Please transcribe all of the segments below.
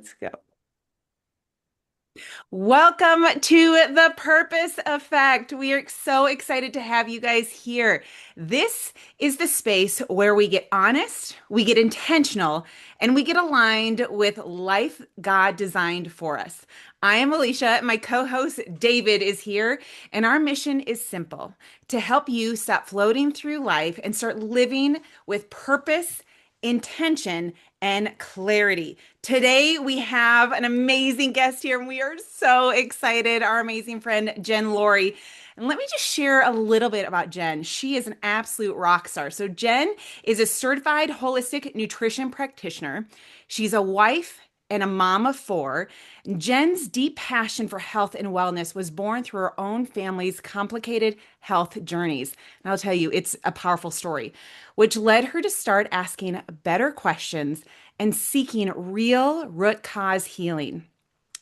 Let's go. Welcome to the Purpose Effect. We are so excited to have you guys here. This is the space where we get honest, we get intentional, and we get aligned with life God designed for us. I am Alicia. My co-host David is here, and our mission is simple: to help you stop floating through life and start living with purpose, intention, and clarity. Today, we have an amazing guest here, and we are so excited. Our amazing friend, Jen Laurie. And let me just share a little bit about Jen. She is an absolute rock star. So, Jen is a certified holistic nutrition practitioner. She's a wife and a mom of four. Jen's deep passion for health and wellness was born through her own family's complicated health journeys. And I'll tell you, it's a powerful story, which led her to start asking better questions and seeking real root cause healing.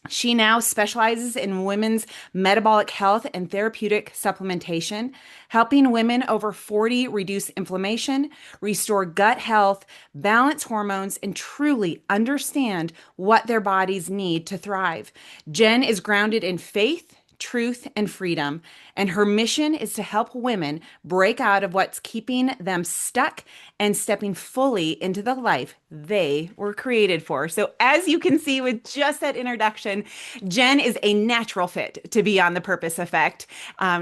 She now specializes in women's metabolic health and therapeutic supplementation, helping women over 40 reduce inflammation, restore gut health, balance hormones, and truly understand what their bodies need to thrive. Jen is grounded in faith, truth, and freedom, and her mission is to help women break out of what's keeping them stuck and stepping fully into the life they were created for. So, as you can see with just that introduction, Jen is a natural fit to be on the Purpose Effect.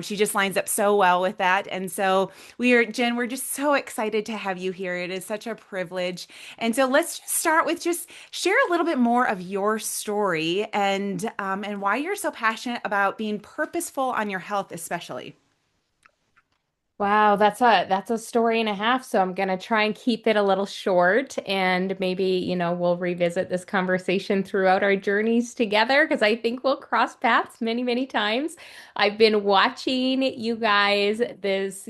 She just lines up so well with that. And so, Jen, we're just so excited to have you here. It is such a privilege. And so, let's just start with just share a little bit more of your story and why you're so passionate about being purposeful on your health, especially. Wow, that's a story and a half. So I'm gonna try and keep it a little short and maybe, we'll revisit this conversation throughout our journeys together because I think we'll cross paths many, many times. I've been watching you guys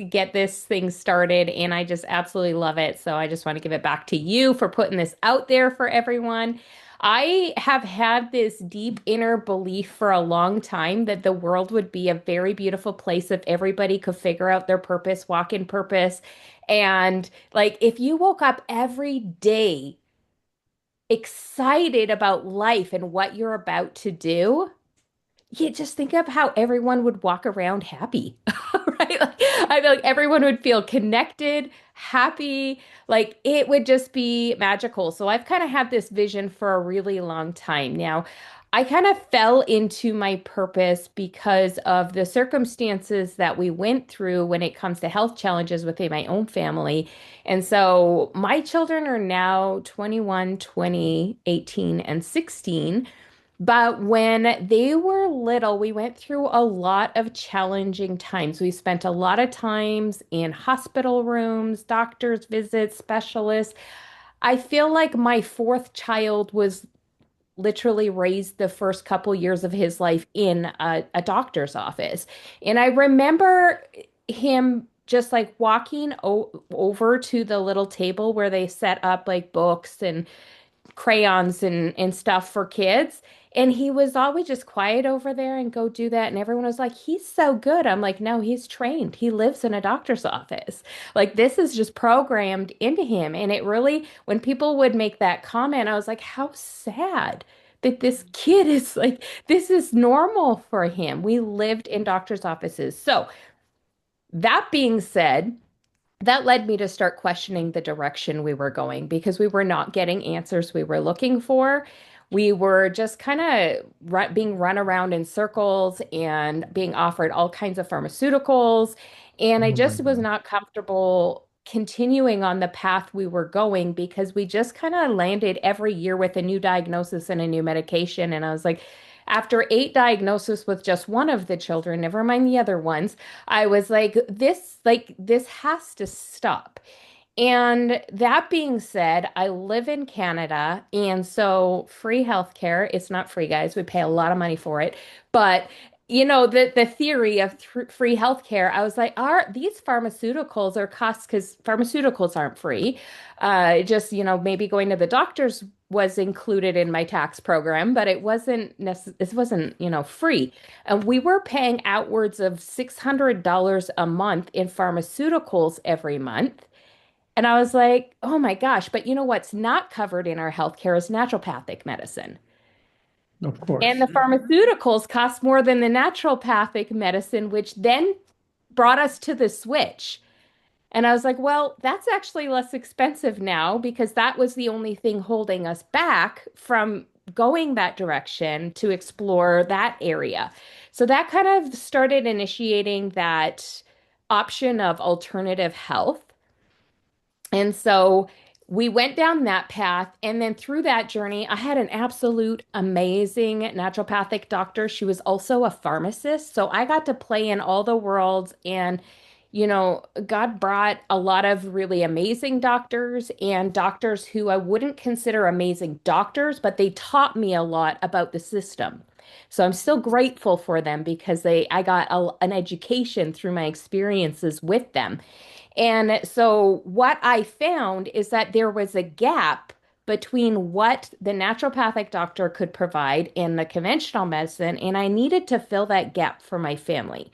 get this thing started and I just absolutely love it. So I just want to give it back to you for putting this out there for everyone. I have had this deep inner belief for a long time that the world would be a very beautiful place if everybody could figure out their purpose, walk in purpose. And like, if you woke up every day excited about life and what you're about to do, you just think of how everyone would walk around happy, right? Like, I feel like everyone would feel connected, happy, like it would just be magical. So I've kind of had this vision for a really long time now. I kind of fell into my purpose because of the circumstances that we went through when it comes to health challenges within my own family. And so my children are now 21, 20, 18, and 16. But when they were little, we went through a lot of challenging times. We spent a lot of times in hospital rooms, doctors' visits, specialists. I feel like my fourth child was literally raised the first couple years of his life in a doctor's office. And I remember him just like walking over to the little table where they set up like books and crayons and stuff for kids. And he was always just quiet over there and go do that. And everyone was like, he's so good. I'm like, no, he's trained. He lives in a doctor's office. Like, this is just programmed into him. And it really, when people would make that comment, I was like, how sad that this kid is like, this is normal for him. We lived in doctor's offices. So, that being said, that led me to start questioning the direction we were going because we were not getting answers we were looking for. We were just kind of being run around in circles and being offered all kinds of pharmaceuticals. And I Oh my just was God. not comfortable continuing on the path we were going because we just kind of landed every year with a new diagnosis and a new medication. And I was like, after eight diagnoses with just one of the children, never mind the other ones, I was like, this has to stop. And that being said, I live in Canada, and so free healthcare, it's not free, guys. We pay a lot of money for it. But the theory of free healthcare, I was like, are these pharmaceuticals are costs because pharmaceuticals aren't free. Just, maybe going to the doctors was included in my tax program, but it wasn't, free. And we were paying outwards of $600 a month in pharmaceuticals every month. And I was like, oh my gosh, but you know what's not covered in our healthcare is naturopathic medicine. Of And course. the pharmaceuticals cost more than the naturopathic medicine, which then brought us to the switch. And I was like, well, that's actually less expensive now because that was the only thing holding us back from going that direction to explore that area. So that kind of started initiating that option of alternative health. And so we went down that path. And then through that journey, I had an absolute amazing naturopathic doctor. She was also a pharmacist. So I got to play in all the worlds. And, God brought a lot of really amazing doctors and doctors who I wouldn't consider amazing doctors, but they taught me a lot about the system. So I'm still grateful for them because I got an education through my experiences with them. And so what I found is that there was a gap between what the naturopathic doctor could provide and the conventional medicine, and I needed to fill that gap for my family.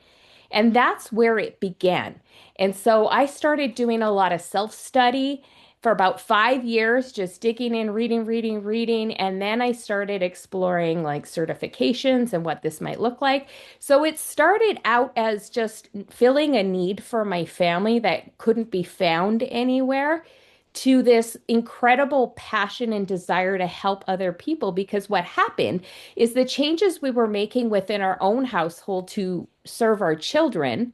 And that's where it began. And so I started doing a lot of self-study for about 5 years, just digging in, reading, reading, reading. And then I started exploring like certifications and what this might look like. So it started out as just filling a need for my family that couldn't be found anywhere to this incredible passion and desire to help other people. Because what happened is the changes we were making within our own household to serve our children,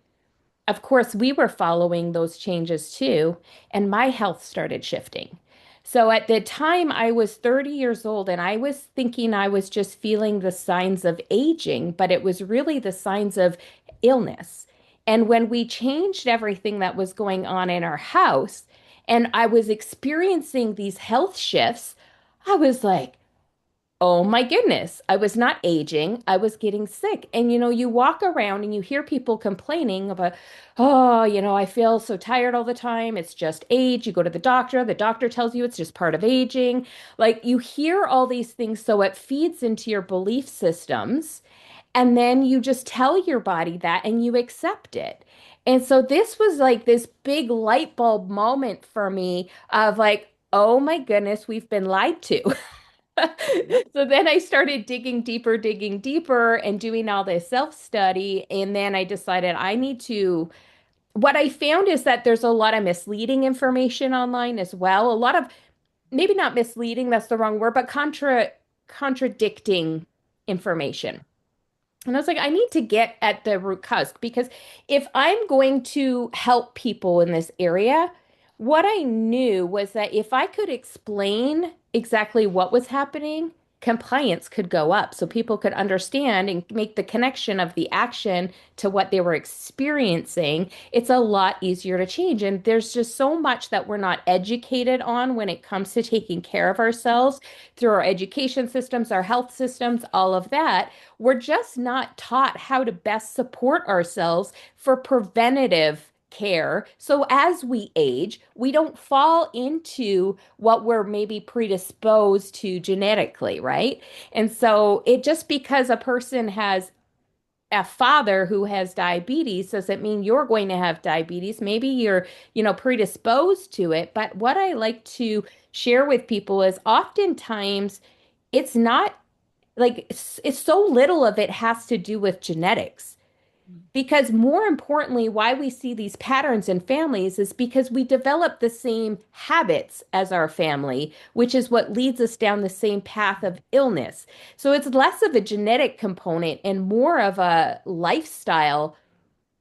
of course, we were following those changes too, and my health started shifting. So at the time, I was 30 years old, and I was thinking I was just feeling the signs of aging, but it was really the signs of illness. And when we changed everything that was going on in our house, and I was experiencing these health shifts, I was like, oh my goodness, I was not aging, I was getting sick. And you walk around and you hear people complaining about, oh, I feel so tired all the time. It's just age. You go to the doctor tells you it's just part of aging. Like you hear all these things, so it feeds into your belief systems. And then you just tell your body that and you accept it. And so this was like this big light bulb moment for me of like, oh my goodness, we've been lied to. So then I started digging deeper, and doing all this self-study. And then I decided I need to. What I found is that there's a lot of misleading information online as well. A lot of, maybe not misleading, that's the wrong word, but contradicting information. And I was like, I need to get at the root cause because if I'm going to help people in this area, what I knew was that if I could explain exactly what was happening, compliance could go up so people could understand and make the connection of the action to what they were experiencing. It's a lot easier to change. And there's just so much that we're not educated on when it comes to taking care of ourselves through our education systems, our health systems, all of that. We're just not taught how to best support ourselves for preventative care. So as we age, we don't fall into what we're maybe predisposed to genetically, right? And so it just because a person has a father who has diabetes doesn't mean you're going to have diabetes. Maybe you're, predisposed to it. But what I like to share with people is oftentimes it's not like it's so little of it has to do with genetics. Because more importantly, why we see these patterns in families is because we develop the same habits as our family, which is what leads us down the same path of illness. So it's less of a genetic component and more of a lifestyle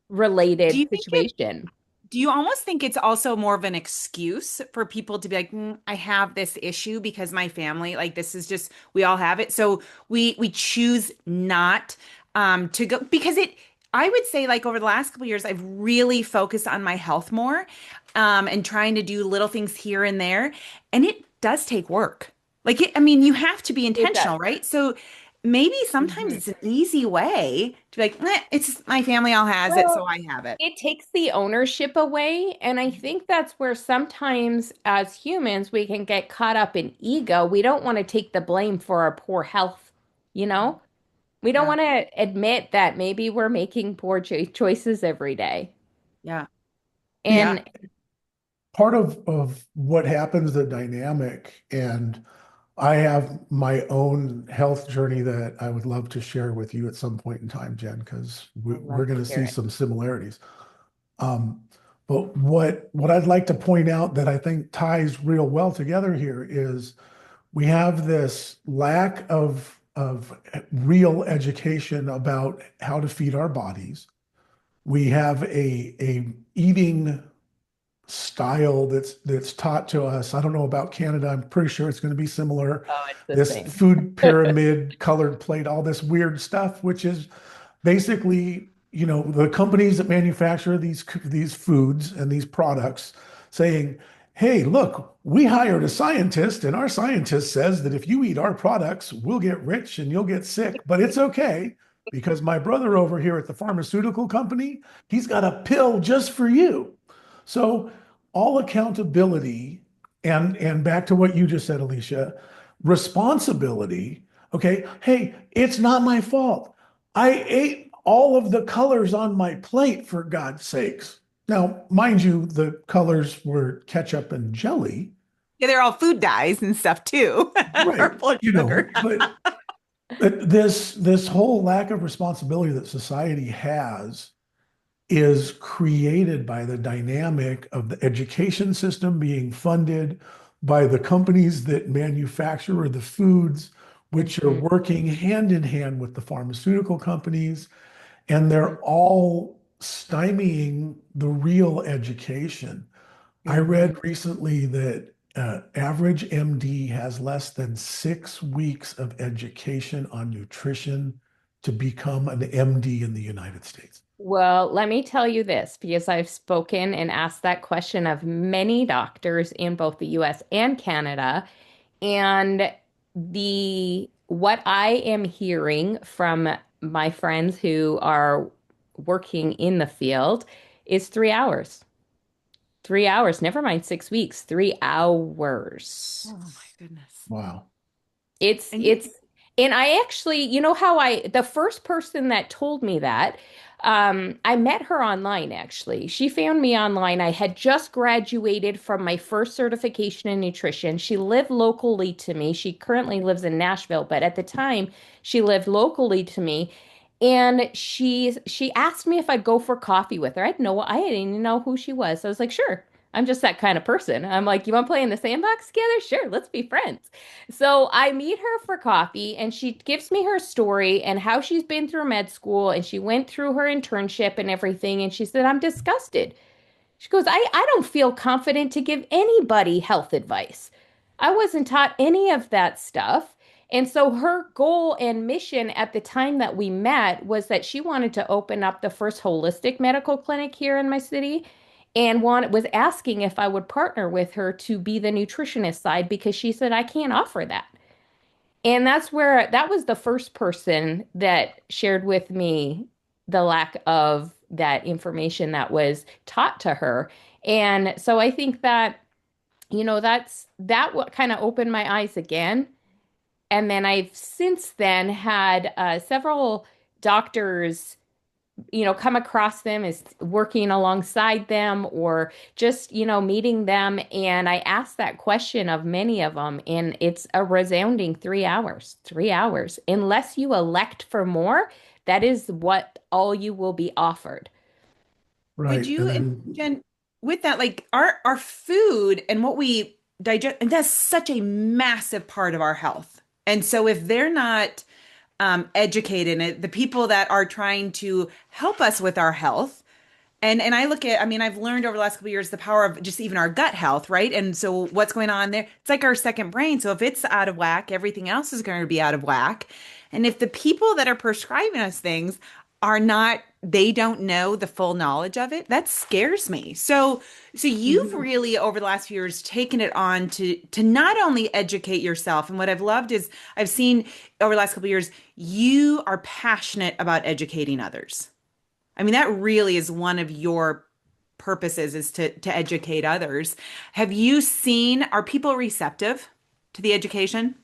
Do related you think it situation. Do you almost think it's also more of an excuse for people to be like, I have this issue because my family, like this is just we all have it. So we choose not to go because it I would say like over the last couple of years, I've really focused on my health more and trying to do little things here and there. And it does take work. I mean, you have to be It does. intentional, right? So maybe sometimes Mhm. it's an easy way to be like, it's my family all has it, so Well, I have it. it takes the ownership away. And I think that's where sometimes as humans, we can get caught up in ego. We don't want to take the blame for our poor health, you know? We don't Yeah. want to admit that maybe we're making poor choices every day. Yeah. Yeah. And Part of what happens, the dynamic, and I have my own health journey that I would love to share with you at some point in time, Jen, because I'd we're love going to to hear see it. some similarities. Um, but what I'd like to point out that I think ties real well together here is we have this lack of real education about how to feed our bodies. We have a eating style that's taught to us. I don't know about Canada. I'm pretty sure it's going to be similar. Oh, it's the This same. food pyramid, colored plate, all this weird stuff, which is basically, the companies that manufacture these foods and these products saying, "Hey, look, we hired a scientist, and our scientist says that if you eat our products, we'll get rich and you'll get sick, but it's okay because my brother over here at the pharmaceutical company, he's got a pill just for you." So all accountability and back to what you just said, Alicia, responsibility. Okay, hey, it's not my fault. I ate all of the colors on my plate, for God's sakes. Now, mind you, the colors were ketchup and jelly, Yeah, they're all food dyes and stuff too, right? or full of sugar. But this whole lack of responsibility that society has is created by the dynamic of the education system being funded by the companies that manufacture the foods, which are Hmm. working hand in hand with the pharmaceutical companies, and they're all stymieing the real education. I Hmm. read recently that average MD has less than 6 weeks of education on nutrition to become an MD in the United States. Well, let me tell you this because I've spoken and asked that question of many doctors in both the US and Canada. And the what I am hearing from my friends who are working in the field is 3 hours. 3 hours, never mind 6 weeks, 3 hours. Oh my goodness. Wow. It's And it's and I actually, you know how the first person that told me that, I met her online actually. She found me online. I had just graduated from my first certification in nutrition. She lived locally to me. She currently lives in Nashville, but at the time she lived locally to me. And she asked me if I'd go for coffee with her. I didn't even know who she was. So I was like, sure. I'm just that kind of person. I'm like, you want to play in the sandbox together? Sure, let's be friends. So I meet her for coffee and she gives me her story and how she's been through med school and she went through her internship and everything. And she said, I'm disgusted. She goes, I don't feel confident to give anybody health advice. I wasn't taught any of that stuff. And so her goal and mission at the time that we met was that she wanted to open up the first holistic medical clinic here in my city and was asking if I would partner with her to be the nutritionist side because she said I can't offer that. And that's where that was the first person that shared with me the lack of that information that was taught to her. And so I think that, that what kind of opened my eyes again. And then I've since then had several doctors come across them as working alongside them or just, meeting them. And I asked that question of many of them, and it's a resounding 3 hours, 3 hours. Unless you elect for more, that is what all you will be offered. would Right. you, And and then, Jen, with that, like our food and what we digest, and that's such a massive part of our health. And so if they're not educated, and the people that are trying to help us with our health, and I look at, I mean, I've learned over the last couple of years the power of just even our gut health, right? And so what's going on there? It's like our second brain. So if it's out of whack, everything else is going to be out of whack. And if the people that are prescribing us things are not, they don't know the full knowledge of it, that scares me. So you've mhm, really over the last few years taken it on to not only educate yourself. And what I've loved is I've seen over the last couple of years, you are passionate about educating others. I mean, that really is one of your purposes is to educate others. Have you seen, are people receptive to the education?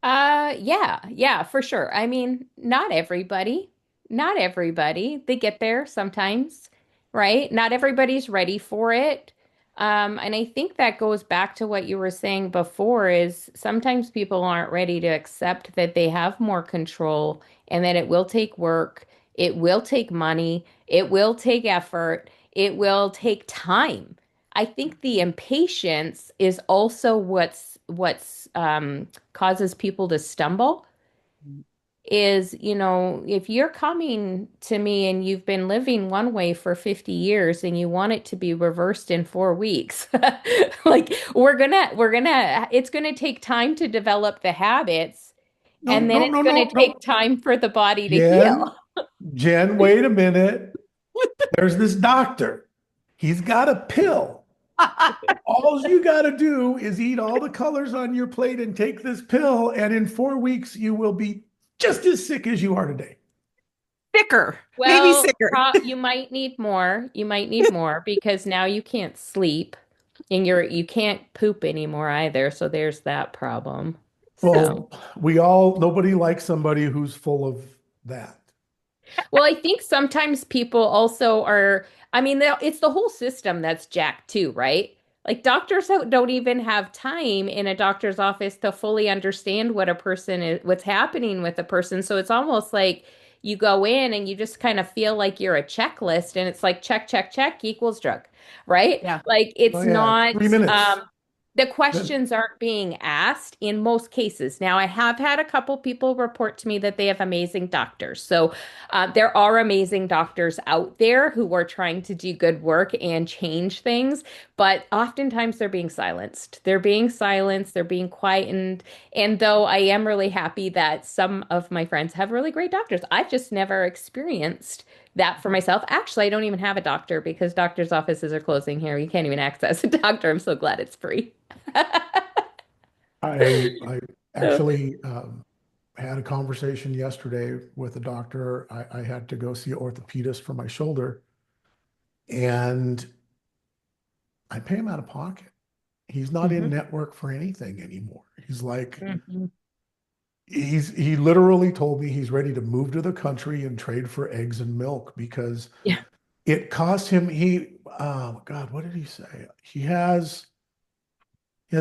Yeah, yeah, for sure. I mean, not everybody, they get there sometimes, right? Not everybody's ready for it. And I think that goes back to what you were saying before is sometimes people aren't ready to accept that they have more control and that it will take work, it will take money, it will take effort, it will take time. I think the impatience is also what's causes people to stumble is, if you're coming to me and you've been living one way for 50 years and you want it to be reversed in 4 weeks, like it's gonna take time to develop the habits, No, and then no, it's no, gonna no, take no. time for the body to heal. Jen, Jen, wait a minute. There's this doctor. He's got a pill. All you got to do is eat all the colors on your plate and take this pill, and in 4 weeks, you will be just as sick as you are today. Sicker, maybe Well, sicker. you might need more. You might need more because now you can't sleep and you can't poop anymore either. So there's that problem. So. Well, nobody likes somebody who's full of that. Well, I think sometimes people also are, I mean, it's the whole system that's jacked too, right? Like doctors don't even have time in a doctor's office to fully understand what a person is, what's happening with a person. So it's almost like you go in and you just kind of feel like you're a checklist and it's like check, check, check equals drug, right? Yeah. Like Oh it's yeah, not, 3 minutes. the Then questions aren't being asked in most cases. Now, I have had a couple people report to me that they have amazing doctors. So there are amazing doctors out there who are trying to do good work and change things, but oftentimes they're being silenced. They're being silenced, they're being quietened. And though I am really happy that some of my friends have really great doctors, I've just never experienced that for myself. Actually, I don't even have a doctor because doctors' offices are closing here. You can't even access a doctor. I'm so glad it's free. I actually had a conversation yesterday with a doctor. I had to go see an orthopedist for my shoulder, and I pay him out of pocket. He's not in Mhm. network for anything anymore. He's like, Mhm. he literally told me he's ready to move to the country and trade for eggs and milk because Yeah. it cost him, oh God, what did he say? He has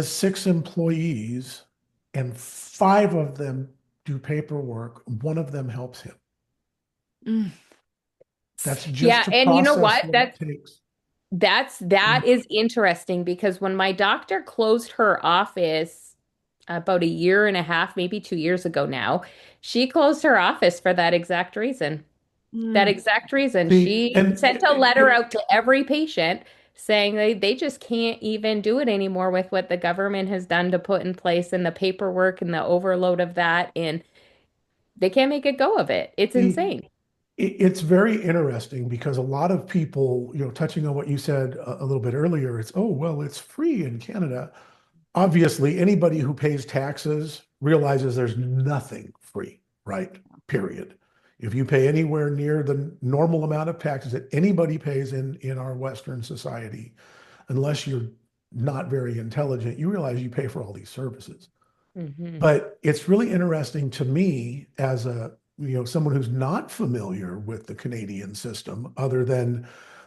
6 employees and 5 of them do paperwork. One of them helps him. Mm. That's just Yeah, to and you know process what? what it takes. That is interesting because when my doctor closed her office about a year and a half, maybe 2 years ago now, she closed her office for that exact reason. That Mm. exact reason. See, She and sent a letter out to every patient saying they just can't even do it anymore with what the government has done to put in place and the paperwork and the overload of that, and they can't make a go of it. It's see, insane. it's very interesting because a lot of people, touching on what you said a little bit earlier, it's, oh, well, it's free in Canada. Obviously, anybody who pays taxes realizes there's nothing free, right? Period. If you pay anywhere near the normal amount of taxes that anybody pays in our Western society, unless you're not very intelligent, you realize you pay for all these services. Hmm. But it's really interesting to me as someone who's not familiar with the Canadian system, other than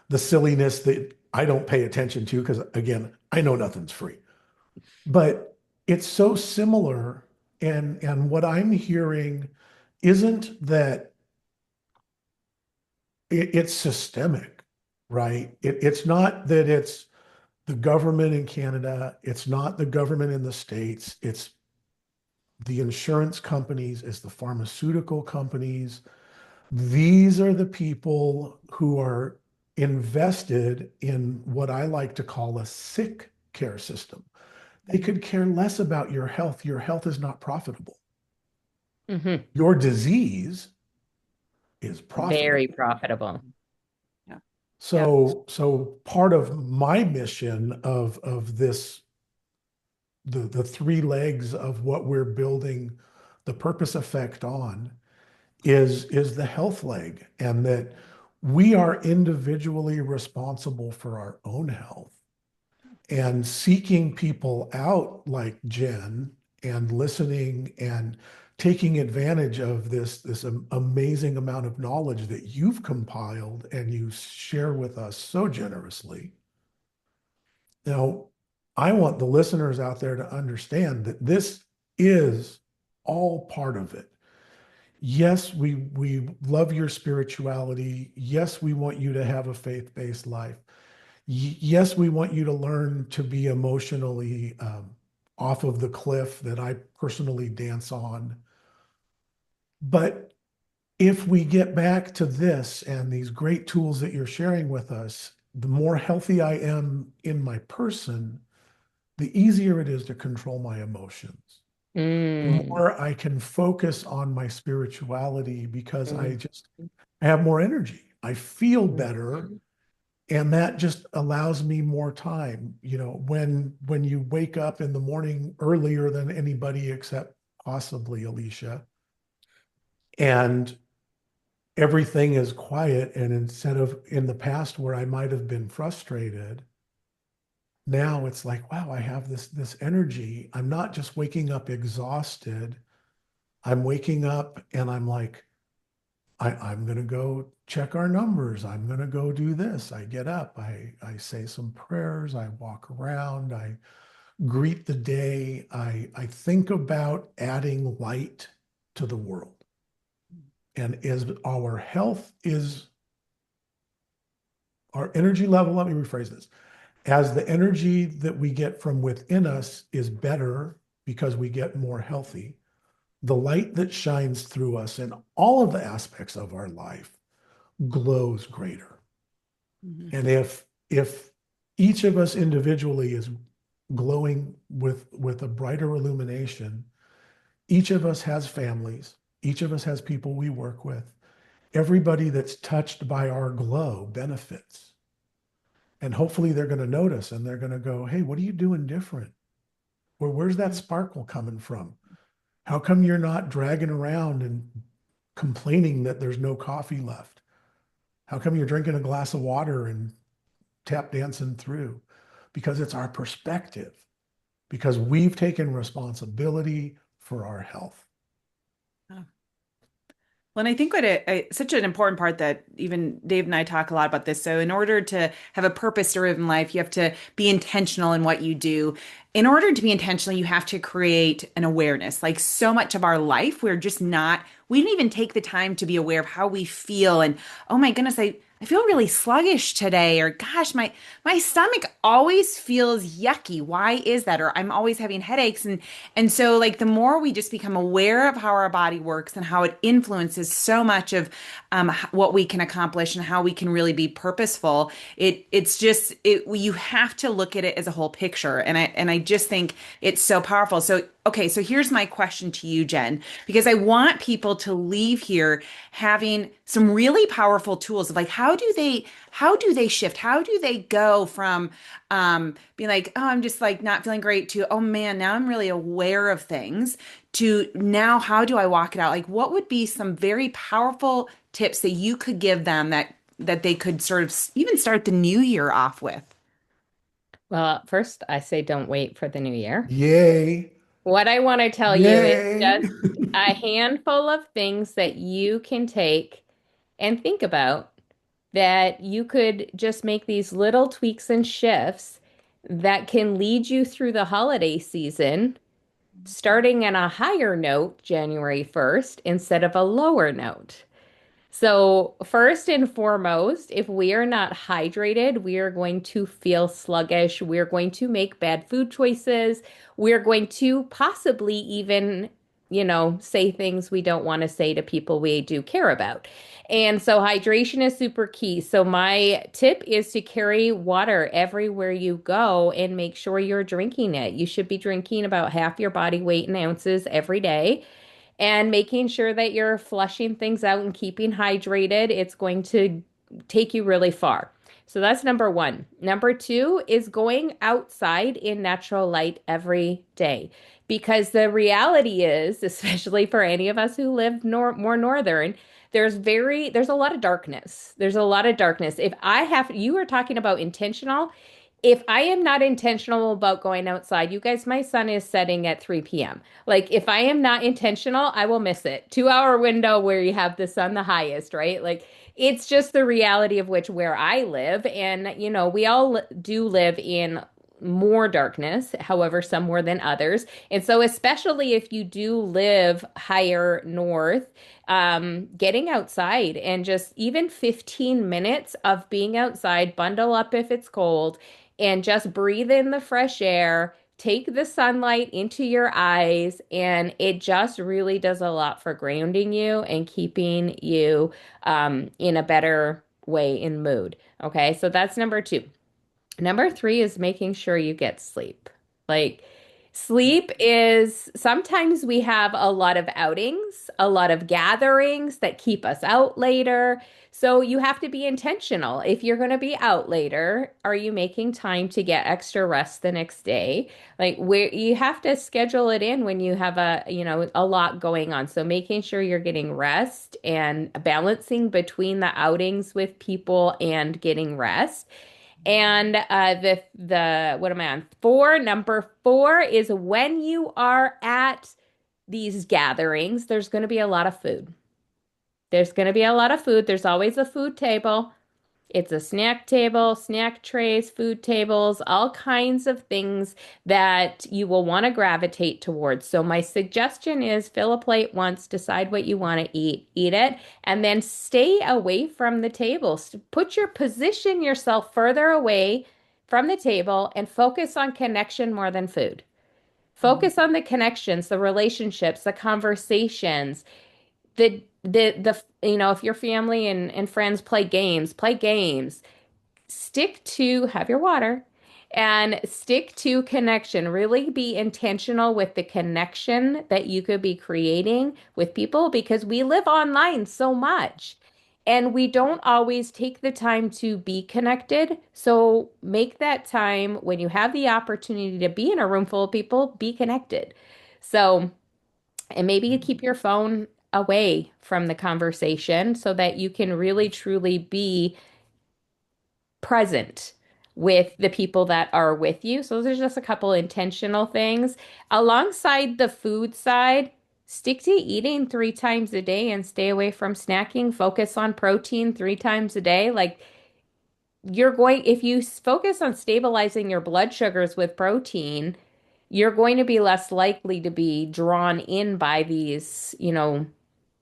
the silliness that I don't pay attention to, because again, I know nothing's free. But it's so similar, and what I'm hearing isn't that it's systemic, right? It's not that it's the government in Canada, it's not the government in the States, it's the insurance companies, it's the pharmaceutical companies. These are the people who are invested in what I like to call a sick care system. They Mhm. could care less about your health. Your health is not profitable. Hmm. Your disease is Very profitable. profitable. Yeah. Yep. So part of my mission of this, the three legs of what we're building the purpose effect on is the health leg, and that we are individually responsible for our own health, and seeking people out like Jen and listening and taking advantage of this amazing amount of knowledge that you've compiled and you share with us so generously Now, I want the listeners out there to understand that this is all part of it. Yes, we love your spirituality. Yes, we want you to have a faith-based life. Yes, we want you to learn to be emotionally off of the cliff that I personally dance on. But if we get back to this and these great tools that you're sharing with us, the more healthy I am in my person, the easier it is to control my emotions. The Mm, more I can focus on my spirituality because mm, I have more energy. I feel mm, better, and that just allows me more time. When you wake up in the morning earlier than anybody except possibly Alicia, and everything is quiet, and instead of in the past where I might have been frustrated, now it's like, wow, I have this energy. I'm not just waking up exhausted. I'm waking up and I'm like, I'm going to go check our numbers. I'm going to go do this. I get up, I say some prayers, I walk around, I greet the day, I think about adding light to the world. And as our health is our energy level, let me rephrase this. As the energy that we get from within us is better because we get more healthy, the light that shines through us in all of the aspects of our life glows greater. Mhm. And if each of us individually is glowing with a brighter illumination, each of us has families, each of us has people we work with. Everybody that's touched by our glow benefits. And hopefully they're going to notice and they're going to go, hey, what are you doing different? Where's that sparkle coming from? How come you're not dragging around and complaining that there's no coffee left? How come you're drinking a glass of water and tap dancing through? Because it's our perspective, because we've taken responsibility for our health. Well, and I think such an important part that even Dave and I talk a lot about this. So, in order to have a purpose-driven life, you have to be intentional in what you do. In order to be intentional, you have to create an awareness. Like so much of our life, we didn't even take the time to be aware of how we feel. And oh my goodness, I feel really sluggish today, or gosh, my stomach always feels yucky. Why is that? Or I'm always having headaches. And so like the more we just become aware of how our body works and how it influences so much of what we can accomplish and how we can really be purposeful, you have to look at it as a whole picture. And I just think it's so powerful. So okay, so here's my question to you, Jen, because I want people to leave here having some really powerful tools of like how do they shift? How do they go from being like, oh, I'm just like not feeling great to, oh man, now I'm really aware of things to now how do I walk it out? Like what would be some very powerful tips that you could give them that they could sort of even start the new year off with? Well, first, I say don't wait for the new year. Yay. What I want to tell you is Yay. just a handful of things that you can take and think about that you could just make these little tweaks and shifts that can lead you through the holiday season, starting on a higher note January 1st instead of a lower note. So, first and foremost, if we are not hydrated, we are going to feel sluggish. We're going to make bad food choices. We're going to possibly even, say things we don't want to say to people we do care about. And so, hydration is super key. So, my tip is to carry water everywhere you go and make sure you're drinking it. You should be drinking about half your body weight in ounces every day and making sure that you're flushing things out and keeping hydrated. It's going to take you really far. So that's number one. Number two is going outside in natural light every day. Because the reality is, especially for any of us who live more northern, there's a lot of darkness. There's a lot of darkness. You were talking about intentional. If I am not intentional about going outside, you guys, my sun is setting at 3 p.m. Like, if I am not intentional, I will miss it. 2 hour window where you have the sun the highest, right? Like, it's just the reality of which where I live. And, we all do live in more darkness, however, some more than others. And so, especially if you do live higher north, getting outside and just even 15 minutes of being outside, bundle up if it's cold, and just breathe in the fresh air. Take the sunlight into your eyes, and it just really does a lot for grounding you and keeping you in a better way in mood. Okay, so that's number two. Number three is making sure you get sleep. Like, sleep is sometimes we have a lot of outings, a lot of gatherings that keep us out later. So you have to be intentional. If you're going to be out later, are you making time to get extra rest the next day? Like, where you have to schedule it in when you have a lot going on. So making sure you're getting rest and balancing between the outings with people and getting rest. And the what am I on? Four. Number four is when you are at these gatherings, there's going to be a lot of food. There's going to be a lot of food. There's always a food table. It's a snack table, snack trays, food tables, all kinds of things that you will want to gravitate towards. So my suggestion is fill a plate once, decide what you want to eat it, and then stay away from the table. Position yourself further away from the table and focus on connection more than food. Focus on the connections, the relationships, the conversations, if your family and friends play games. Stick to have your water and stick to connection. Really be intentional with the connection that you could be creating with people because we live online so much and we don't always take the time to be connected. So make that time when you have the opportunity to be in a room full of people, be connected. So and maybe you keep your phone away from the conversation so that you can really truly be present with the people that are with you. So there's just a couple intentional things. Alongside the food side, stick to eating 3 times a day and stay away from snacking. Focus on protein 3 times a day. Like if you focus on stabilizing your blood sugars with protein, you're going to be less likely to be drawn in by these,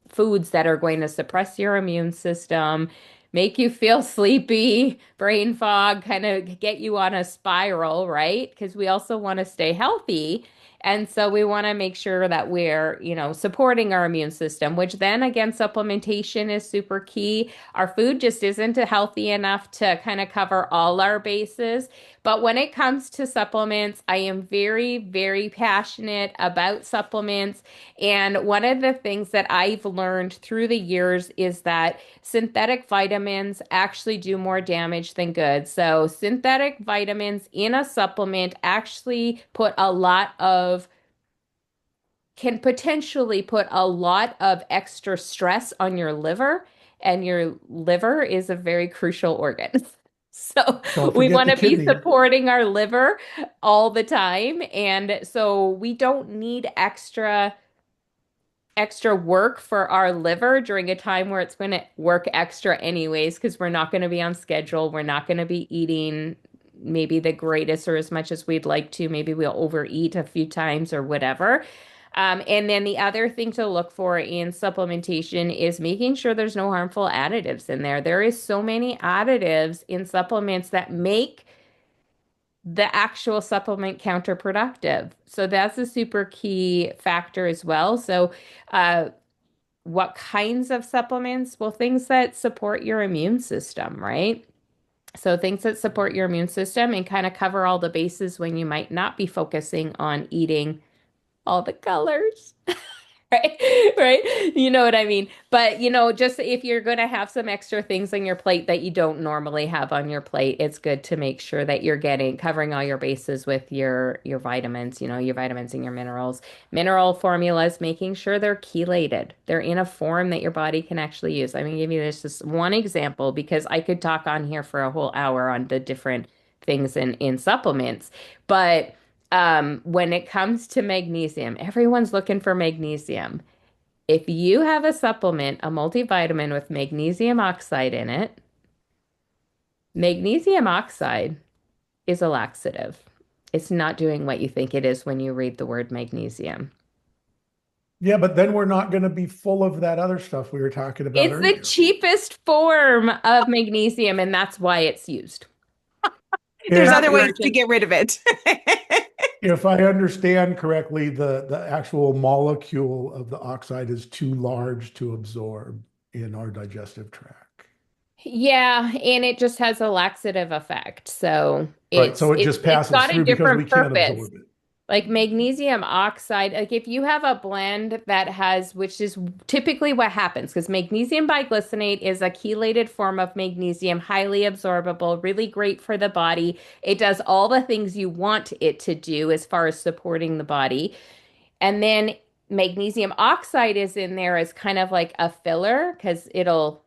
foods that are going to suppress your immune system, make you feel sleepy, brain fog, kind of get you on a spiral, right? Because we also want to stay healthy. And so we want to make sure that we're, supporting our immune system, which then again, supplementation is super key. Our food just isn't healthy enough to kind of cover all our bases. But when it comes to supplements, I am very, very passionate about supplements. And one of the things that I've learned through the years is that synthetic vitamins actually do more damage than good. So, synthetic vitamins in a supplement actually can potentially put a lot of extra stress on your liver, and your liver is a very crucial organ. So Don't we forget want the to be kidney. supporting our liver all the time. And so we don't need extra work for our liver during a time where it's going to work extra anyways, because we're not going to be on schedule. We're not going to be eating maybe the greatest or as much as we'd like to. Maybe we'll overeat a few times or whatever. And then the other thing to look for in supplementation is making sure there's no harmful additives in there. There is so many additives in supplements that make the actual supplement counterproductive. So that's a super key factor as well. So, what kinds of supplements? Well, things that support your immune system, right? So, things that support your immune system and kind of cover all the bases when you might not be focusing on eating all the colors. Right? Right? You know what I mean? But, just if you're going to have some extra things on your plate that you don't normally have on your plate, it's good to make sure that you're covering all your bases with your vitamins, your vitamins and your minerals. Mineral formulas, making sure they're chelated. They're in a form that your body can actually use. I'm going to give you this one example because I could talk on here for a whole hour on the different things in supplements. But when it comes to magnesium, everyone's looking for magnesium. If you have a supplement, a multivitamin with magnesium oxide in it, magnesium oxide is a laxative. It's not doing what you think it is when you read the word magnesium. Yeah, but then we're not going to be full of that other stuff we were talking about It's the earlier. cheapest form of magnesium, and that's why it's used. There's If Profit other ways to margin. get rid of it. if I understand correctly, the actual molecule of the oxide is too large to absorb in our digestive tract. Yeah, and it just has a laxative effect. So Right. it's So it it's just it's passes got a through because we different can't purpose. absorb it. Like magnesium oxide, like if you have a blend that has, which is typically what happens, because magnesium biglycinate is a chelated form of magnesium, highly absorbable, really great for the body. It does all the things you want it to do as far as supporting the body. And then magnesium oxide is in there as kind of like a filler because it'll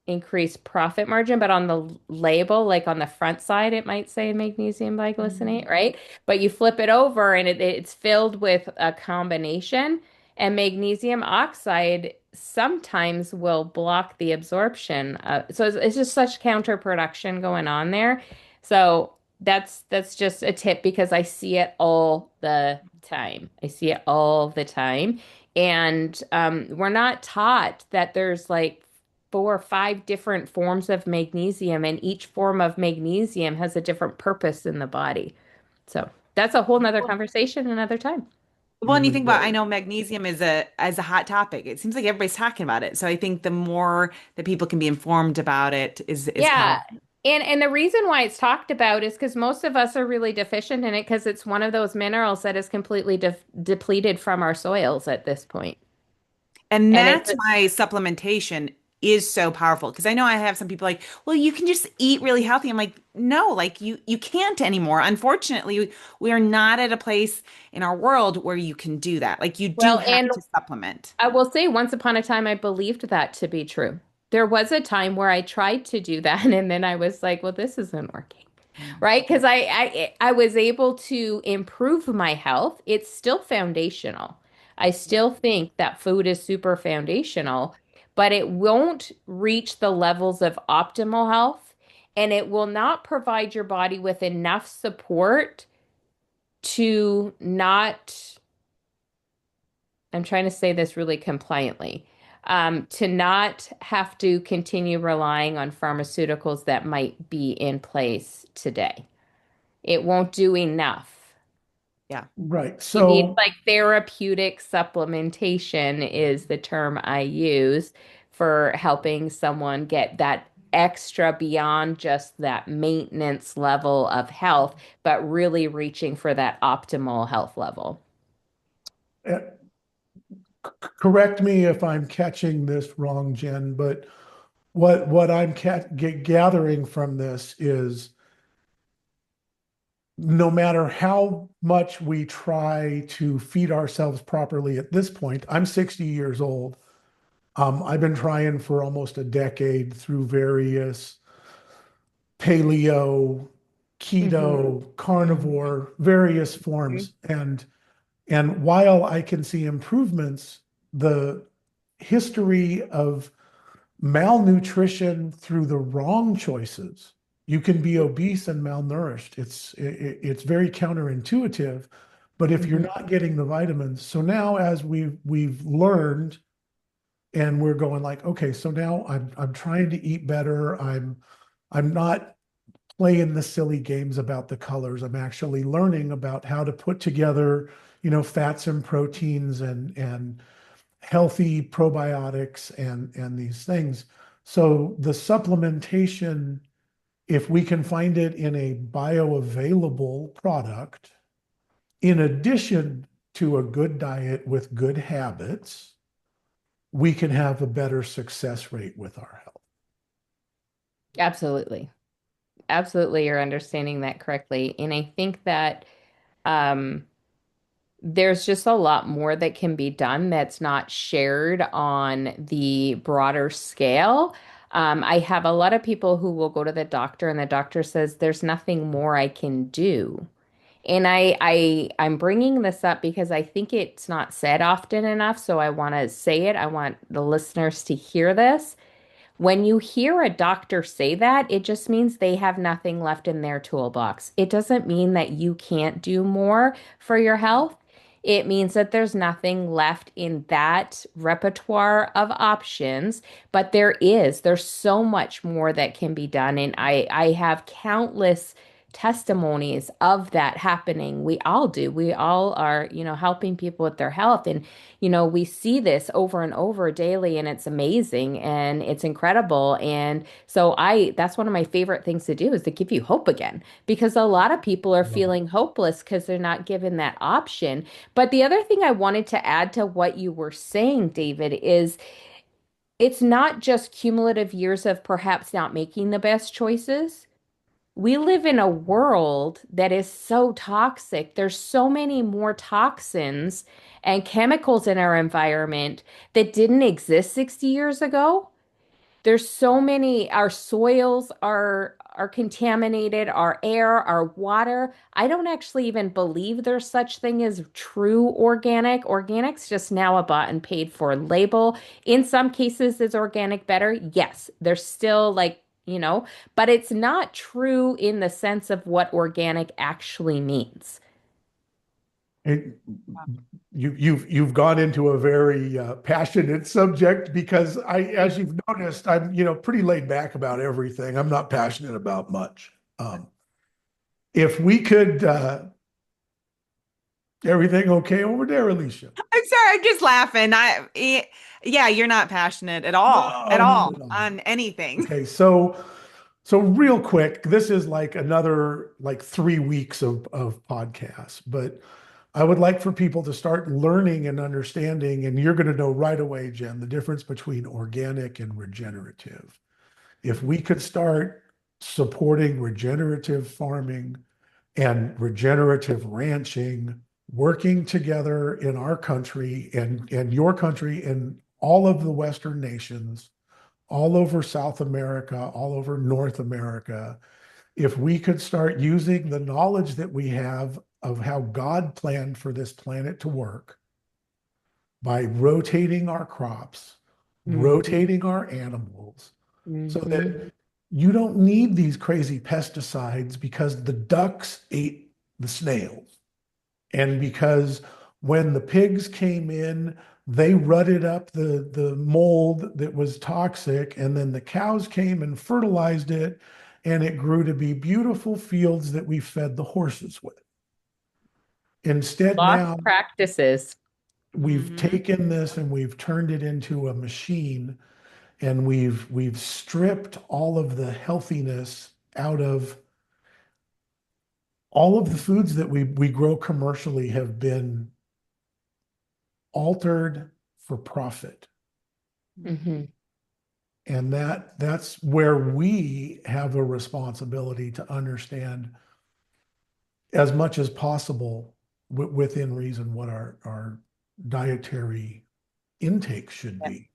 increase profit margin, but on the label, like on the front side, it might say magnesium biglycinate, right? But you flip it over and it's filled with a combination, and magnesium oxide sometimes will block the absorption. So it's just such counterproduction going on there. So that's just a tip because I see it all the time. I see it all the time. And we're not taught that there's like 4 or 5 different forms of magnesium, and each form of magnesium has a different purpose in the body. So that's a whole nother conversation another time. Well, and you think about, I Right. know magnesium is a hot topic. It seems like everybody's talking about it. So I think the more that people can be informed about it is Yeah. powerful. And the reason why it's talked about is because most of us are really deficient in it because it's one of those minerals that is completely depleted from our soils at this point. And And it's that's why supplementation is so powerful. Because I know I have some people like, well, you can just eat really healthy. I'm like, no, like you can't anymore. Unfortunately, we are not at a place in our world where you can do that. Like you do well, have and to supplement. I will say, once upon a time, I believed that to be true. There was a time where I tried to do that, and then I was like, well, this isn't working. Right? Because I was able to improve my health. It's still foundational. I still think that food is super foundational, but it won't reach the levels of optimal health, and it will not provide your body with enough support to not, I'm trying to say this really compliantly, to not have to continue relying on pharmaceuticals that might be in place today. It won't do enough. Yeah. Right. You need So like therapeutic supplementation is the term I use for helping someone get that extra beyond just that maintenance level of health, but really reaching for that optimal health level. uh, correct me if I'm catching this wrong, Jen, but what I'm gathering from this is no matter how much we try to feed ourselves properly at this point, I'm 60 years old. I've been trying for almost a decade through various paleo, Hmm. keto, carnivore, various Mhm. forms. And while I can see improvements, the history of malnutrition through the wrong choices. You can be obese and malnourished. It's very counterintuitive, but if you're Hmm. not getting the vitamins, so now as we've learned and we're going like, okay, so now I'm trying to eat better. I'm not playing the silly games about the colors. I'm actually learning about how to put together, fats and proteins and healthy probiotics and these things. So the supplementation, if we can find it in a bioavailable product, in addition to a good diet with good habits, we can have a better success rate with our health. Absolutely. Absolutely, you're understanding that correctly. And I think that um, there's just a lot more that can be done that's not shared on the broader scale. I have a lot of people who will go to the doctor and the doctor says there's nothing more I can do. And I'm bringing this up because I think it's not said often enough, so I want to say it. I want the listeners to hear this. When you hear a doctor say that, it just means they have nothing left in their toolbox. It doesn't mean that you can't do more for your health. It means that there's nothing left in that repertoire of options, but there's so much more that can be done. And I have countless testimonies of that happening. We all do. We all are, helping people with their health. And we see this over and over daily, and it's amazing and it's incredible. And so that's one of my favorite things to do is to give you hope again, because a lot of people are Love it. feeling hopeless because they're not given that option. But the other thing I wanted to add to what you were saying, David, is it's not just cumulative years of perhaps not making the best choices. We live in a world that is so toxic. There's so many more toxins and chemicals in our environment that didn't exist 60 years ago. There's so many, our soils are contaminated, our air, our water. I don't actually even believe there's such thing as true organic. Organic's just now a bought and paid for label. In some cases, is organic better? Yes. There's still like, but it's not true in the sense of what organic actually means. It, you've gone into a very passionate subject because as you've noticed, I'm pretty laid back about everything. I'm not passionate about much. If we could, everything okay over there, Alicia? I'm sorry, I'm just laughing. Yeah, you're not passionate at No, not all at all. on anything. Okay, so real quick, this is like another like 3 weeks of podcasts, but I would like for people to start learning and understanding, and you're going to know right away, Jen, the difference between organic and regenerative. If we could start supporting regenerative farming and regenerative ranching, working together in our country and your country and all of the Western nations, all over South America, all over North America, if we could start using the knowledge that we have of how God planned for this planet to work by rotating our crops, Mhm. rotating our animals, so Mhm. that you don't need these crazy pesticides because the ducks ate the snails. And because when the pigs came in, they rutted up the mold that was toxic, and then the cows came and fertilized it, and it grew to be beautiful fields that we fed the horses with. Instead, Lost now practices. we've Hmm. taken this and we've turned it into a machine, and we've stripped all of the healthiness out of all of the foods that we grow commercially have been altered for profit. Hmm. And that's where we have a responsibility to understand as much as possible within reason what our dietary intake should be.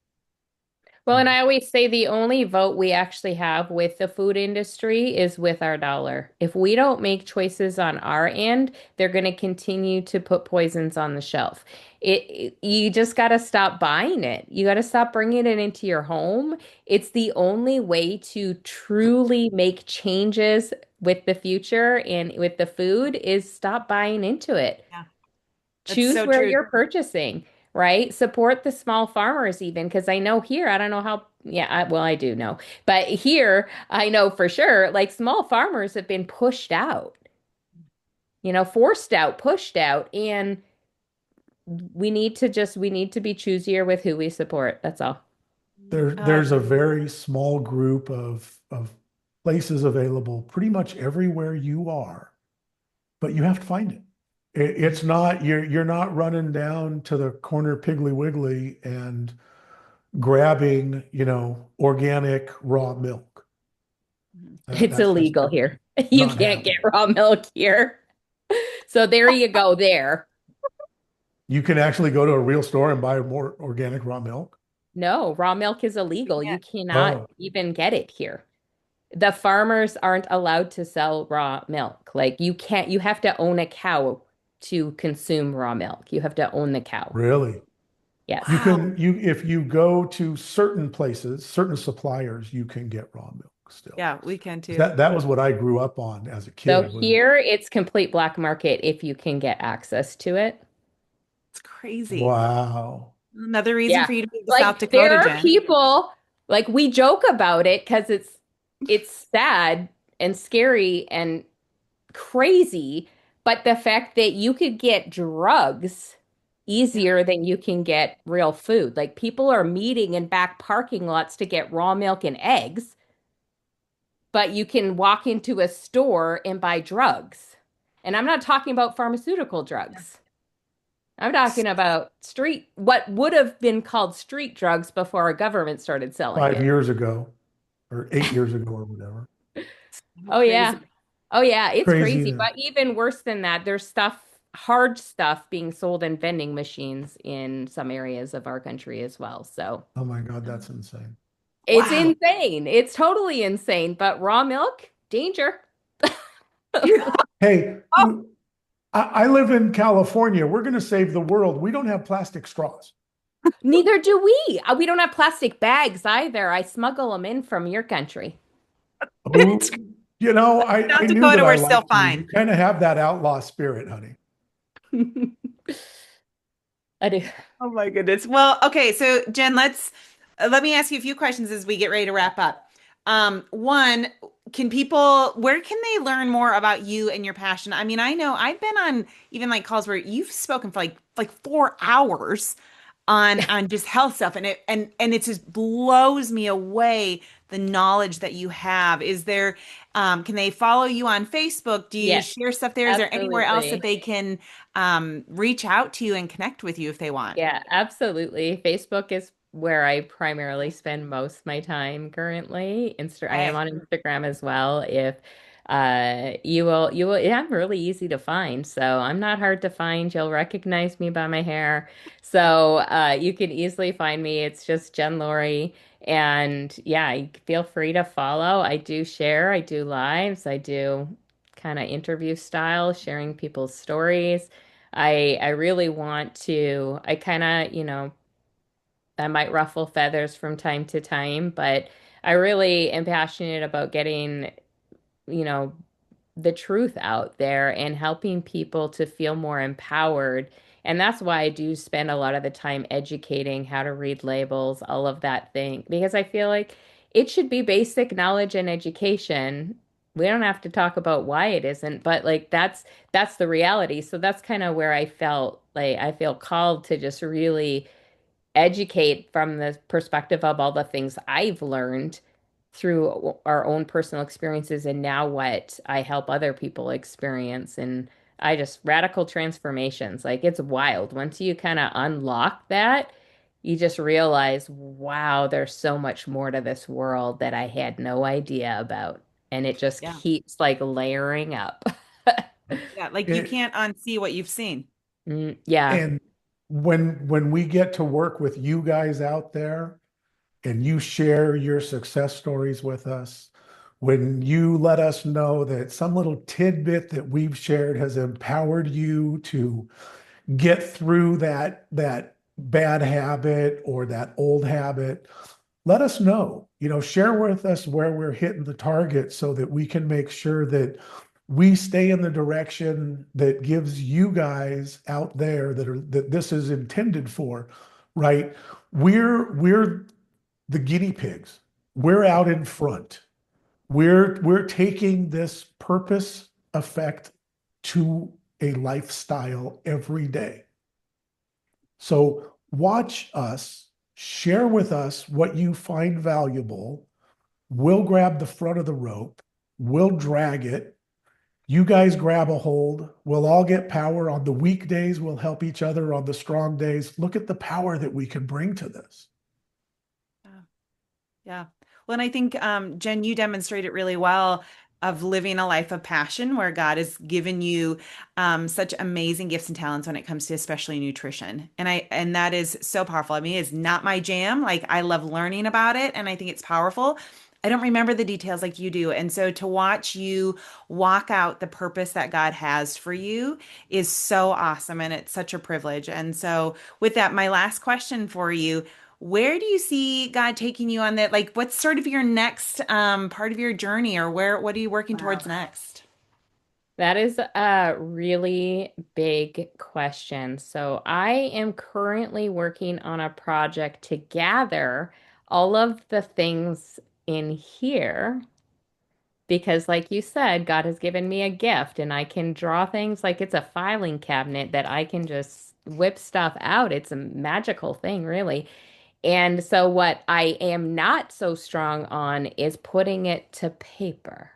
Well, and I always say the only vote we actually have with the food industry is with our dollar. If we don't make choices on our end, they're going to continue to put poisons on the shelf. You just got to stop buying it. You got to stop bringing it into your home. It's the only way to truly make changes with the future and with the food is stop buying into it. Yeah, that's Choose so where true. you're purchasing, right? Support the small farmers even because I know here, I don't know how, yeah, well, I do know, but here I know for sure, like small farmers have been pushed out, forced out, pushed out, and we need to be choosier with who we support. That's all. Uh, There's a very small group of places available pretty much everywhere you are, but you have to find it. It's not you're not running down to the corner Piggly Wiggly and grabbing, organic raw milk. It's That's just illegal here. You not can't get happening. raw milk here. So there you go there. You can actually go to a real store and buy more organic raw milk. No, raw milk is we illegal. You can't. cannot Oh, even get it here. The farmers aren't allowed to sell raw milk. Like you have to own a cow to consume raw milk. You have to own the cow. really? You Yes. Wow. can you if you go to certain places, certain suppliers, you can get raw milk still. Yeah, we can too. That was what I grew up on as a So kid was here it's complete black market if you can get access to it. It's crazy. wow. Another reason Yeah. for you to move to South Like there Dakota, are Jen. people like we joke about it because it's sad and scary and crazy, but the fact that you could get drugs Yeah. easier than you can get real food. Like people are meeting in back parking lots to get raw milk and eggs, but you can walk into a store and buy drugs. And I'm not talking about pharmaceutical drugs. I'm talking about what would have been called street drugs before our government started selling 5 years ago or 8 years ago or whatever. So Oh yeah. crazy. Oh yeah, it's Crazy crazy. to, But even worse than that, there's hard stuff being sold in vending machines in some areas of our country as well. So oh my God, that's insane. it's Wow. insane. It's totally insane. But raw milk, danger. Hey, Oh, I live in California. We're going to save the world. We don't have plastic straws. Neither do we. We don't have plastic bags either. I smuggle them in from your country. Oh, I South knew that Dakota, I we're still liked you. You fine. kind of have that outlaw spirit, honey. I do. Oh my goodness. Well, okay, so Jen, let me ask you a few questions as we get ready to wrap up. One, where can they learn more about you and your passion? I mean, I know I've been on even like calls where you've spoken for like 4 hours on just health stuff, and it just blows me away the knowledge that you have. Can they follow you on Facebook? Do you Yes, share stuff there? Is there anywhere else that absolutely. they can reach out to you and connect with you if they want? Yeah, absolutely. Facebook is where I primarily spend most of my time currently. I am Okay. on Instagram as well. If yeah, I'm really easy to find. So I'm not hard to find. You'll recognize me by my hair. So you can easily find me. It's just Jen Laurie. And yeah, feel free to follow. I do share, I do lives, I do kind of interview style, sharing people's stories. I really want to, I kind of, I might ruffle feathers from time to time, but I really am passionate about getting, you know, the truth out there and helping people to feel more empowered. And that's why I do spend a lot of the time educating how to read labels, all of that thing, because I feel like it should be basic knowledge and education. We don't have to talk about why it isn't, but like that's the reality. So that's kind of where I felt like I feel called to just really educate from the perspective of all the things I've learned through our own personal experiences and now what I help other people experience. And I just radical transformations. Like it's wild. Once you kind of unlock that, you just realize, wow, there's so much more to this world that I had no idea about. And it just Yeah. keeps like layering up. Yeah. Like you It, can't unsee what you've seen. Yeah. and when we get to work with you guys out there and you share your success stories with us, when you let us know that some little tidbit that we've shared has empowered you to get through that bad habit or that old habit, let us know. Share with us where we're hitting the target so that we can make sure that we stay in the direction that gives you guys out there that this is intended for, right? We're the guinea pigs. We're out in front. We're taking this purpose effect to a lifestyle every day. So watch us, share with us what you find valuable. We'll grab the front of the rope, we'll drag it. You guys grab a hold. We'll all get power on the weak days. We'll help each other on the strong days. Look at the power that we can bring to this. Yeah. Yeah. Well, and I think, Jen, you demonstrated really well of living a life of passion where God has given you such amazing gifts and talents when it comes to especially nutrition. And that is so powerful. I mean, it's not my jam. Like I love learning about it and I think it's powerful. I don't remember the details like you do. And so to watch you walk out the purpose that God has for you is so awesome. And it's such a privilege. And so, with that, my last question for you, where do you see God taking you on that? Like, what's sort of your next part of your journey, or what are you working Wow. towards next? That is a really big question. So, I am currently working on a project to gather all of the things in here because, like you said, God has given me a gift and I can draw things like it's a filing cabinet that I can just whip stuff out. It's a magical thing, really. And so, what I am not so strong on is putting it to paper.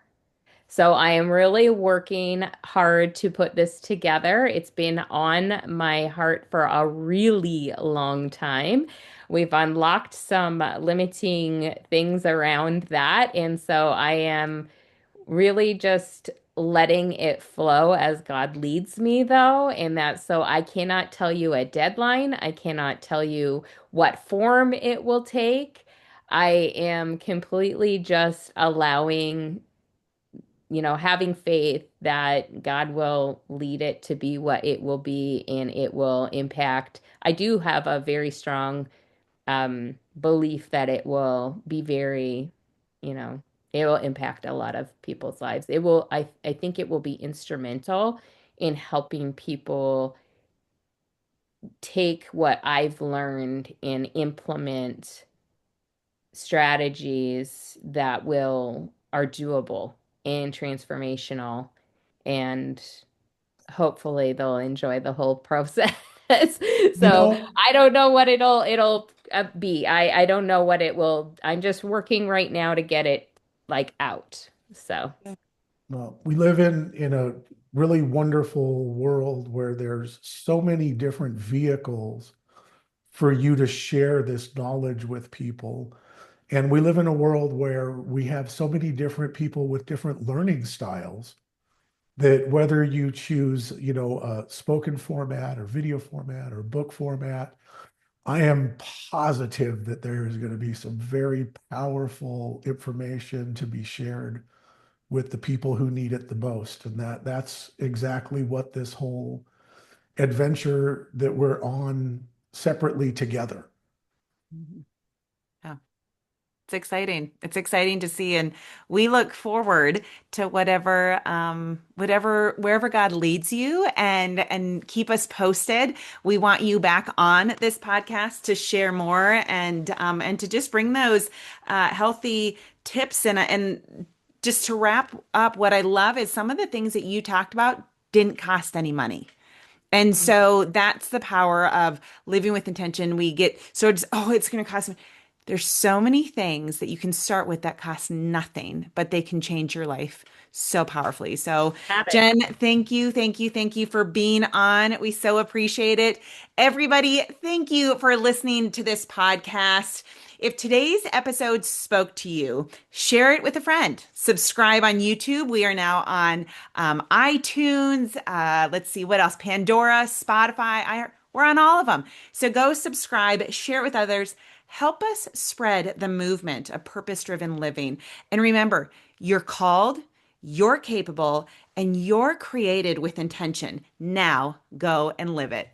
So I am really working hard to put this together. It's been on my heart for a really long time. We've unlocked some limiting things around that. And so I am really just letting it flow as God leads me, though. And that so I cannot tell you a deadline. I cannot tell you what form it will take. I am completely just allowing having faith that God will lead it to be what it will be and it will impact. I do have a very strong belief that it will be very, you know, it will impact a lot of people's lives. I think it will be instrumental in helping people take what I've learned and implement strategies that will are doable and transformational and hopefully they'll enjoy the whole process. You So know, I don't know what it'll be. I don't know what it will. I'm just working right now to get it like out. So well, we live in a really wonderful world where there's so many different vehicles for you to share this knowledge with people. And we live in a world where we have so many different people with different learning styles that whether you choose, a spoken format or video format or book format, I am positive that there is going to be some very powerful information to be shared with the people who need it the most. And that's exactly what this whole adventure that we're on separately together. Mhm. It's exciting. It's exciting to see, and we look forward to wherever God leads you, and keep us posted. We want you back on this podcast to share more and to just bring those healthy tips and just to wrap up. What I love is some of the things that you talked about didn't cost any money. And so that's the power of living with intention. We get so it's, oh, it's going to cost me. There's so many things that you can start with that cost nothing, but they can change your life so powerfully. So, have it. Jen, thank you, thank you, thank you for being on. We so appreciate it. Everybody, thank you for listening to this podcast. If today's episode spoke to you, share it with a friend. Subscribe on YouTube. We are now on iTunes. Let's see what else: Pandora, Spotify. We're on all of them. So go subscribe, share it with others. Help us spread the movement of purpose-driven living. And remember, you're called, you're capable, and you're created with intention. Now go and live it.